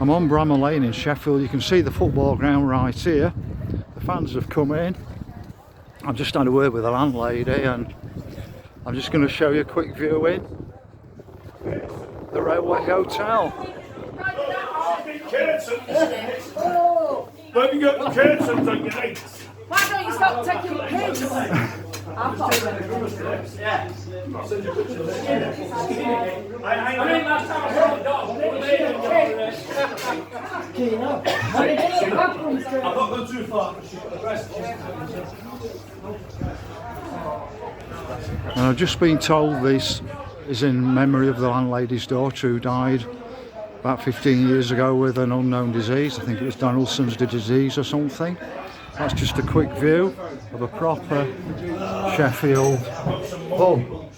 I'm on Bramall Lane in Sheffield. You can see the football ground right here. The fans have come in. I've just had a word with the landlady and I'm just going to show you a quick view in the Railway Hotel. Where have you got the curtains on your legs? Why don't you stop taking the piss? I've got them. Yeah. I mean, last time I saw the dog, I've not gone too far. And I've just been told this is in memory of the landlady's daughter who died about 15 years ago with an unknown disease. I think it was Donaldson's disease or something. That's just a quick view of a proper Sheffield pub.